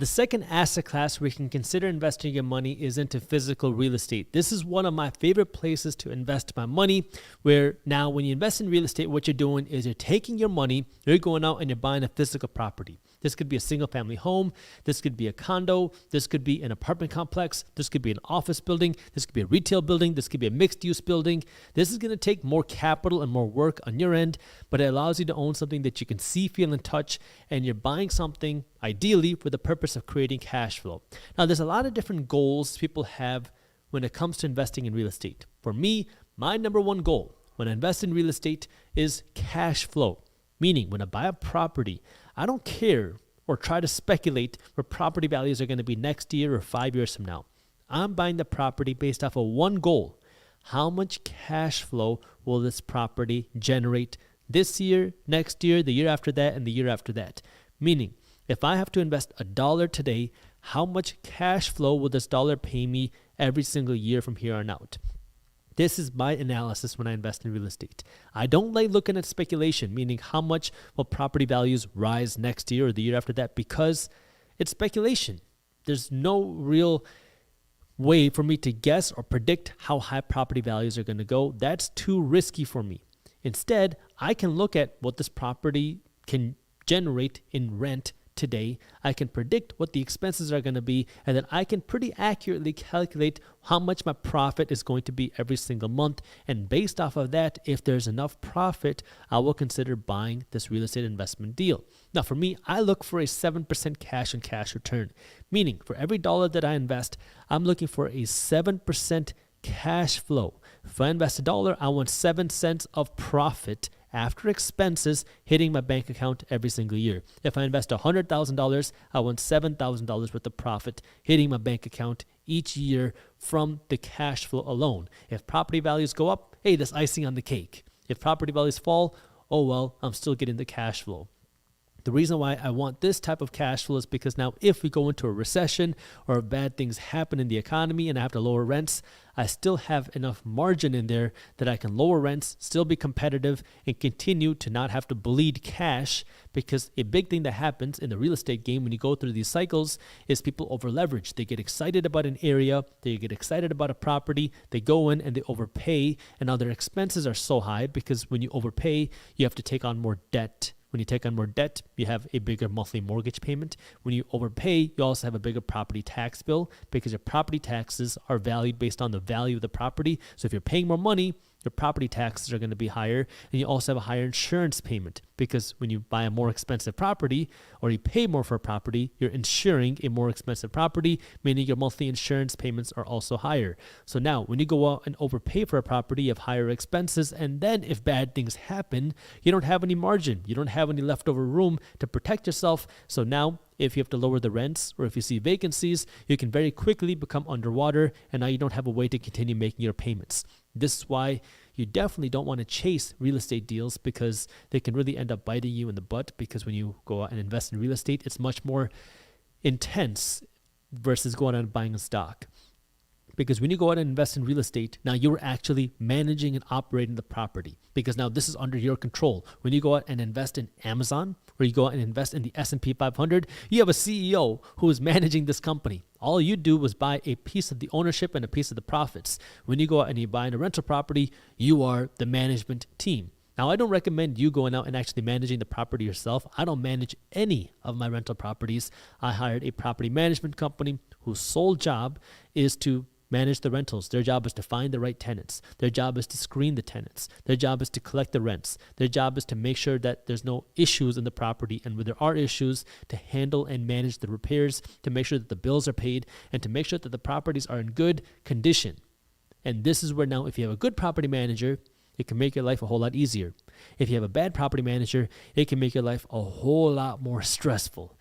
The second asset class where you can consider investing your money is into physical real estate. This is one of my favorite places to invest my money, where now when you invest in real estate, what you're doing is you're taking your money, you're going out and you're buying a physical property. This could be a single family home. This could be a condo. This could be an apartment complex. This could be an office building. This could be a retail building. This could be a mixed use building. This is going to take more capital and more work on your end, but it allows you to own something that you can see, feel, and touch, and you're buying something ideally for the purpose of creating cash flow. Now, there's a lot of different goals people have when it comes to investing in real estate. For me, my number one goal when I invest in real estate is cash flow. Meaning, when I buy a property, I don't care or try to speculate where property values are going to be next year or 5 years from now. I'm buying the property based off of one goal. How much cash flow will this property generate this year, next year, the year after that, and the year after that? Meaning, if I have to invest $1 today, how much cash flow will this dollar pay me every single year from here on out? This is my analysis when I invest in real estate. I don't like looking at speculation, meaning how much will property values rise next year or the year after that, because it's speculation. There's no real way for me to guess or predict how high property values are going to go. That's too risky for me. Instead, I can look at what this property can generate in rent today. I can predict what the expenses are going to be, and then I can pretty accurately calculate how much my profit is going to be every single month. And based off of that, if there's enough profit, I will consider buying this real estate investment deal. Now, for me, I look for a 7% cash on cash return, meaning for every dollar that I invest, I'm looking for a 7% cash flow. If I invest $1, I want 7 cents of profit after expenses hitting my bank account every single year. If I invest $100,000, I want $7,000 worth of profit hitting my bank account each year from the cash flow alone. If property values go up, hey, that's icing on the cake. If property values fall, oh well, I'm still getting the cash flow. The reason why I want this type of cash flow is because now if we go into a recession or bad things happen in the economy and I have to lower rents, I still have enough margin in there that I can lower rents, still be competitive, and continue to not have to bleed cash, because a big thing that happens in the real estate game when you go through these cycles is people over leverage. They get excited about an area, they get excited about a property, they go in and they overpay, and now their expenses are so high because when you overpay, you have to take on more debt. When you take on more debt, you have a bigger monthly mortgage payment. When you overpay, you also have a bigger property tax bill because your property taxes are valued based on the value of the property. So if you're paying more money, your property taxes are going to be higher, and you also have a higher insurance payment because when you buy a more expensive property or you pay more for a property, you're insuring a more expensive property, meaning your monthly insurance payments are also higher. So now when you go out and overpay for a property, you have higher expenses, and then if bad things happen, you don't have any margin. You don't have any leftover room to protect yourself. So now if you have to lower the rents or if you see vacancies, you can very quickly become underwater, and now you don't have a way to continue making your payments. This is why you definitely don't want to chase real estate deals, because they can really end up biting you in the butt, because when you go out and invest in real estate, it's much more intense versus going out and buying a stock. Because when you go out and invest in real estate, now you're actually managing and operating the property, because now this is under your control. When you go out and invest in Amazon or you go out and invest in the S&P 500, you have a CEO who is managing this company. All you do was buy a piece of the ownership and a piece of the profits. When you go out and you buy in a rental property, you are the management team. Now, I don't recommend you going out and actually managing the property yourself. I don't manage any of my rental properties. I hired a property management company whose sole job is to manage the rentals. Their job is to find the right tenants. Their job is to screen the tenants. Their job is to collect the rents. Their job is to make sure that there's no issues in the property, and when there are issues, to handle and manage the repairs, to make sure that the bills are paid, and to make sure that the properties are in good condition. And this is where now, if you have a good property manager, it can make your life a whole lot easier. If you have a bad property manager, it can make your life a whole lot more stressful.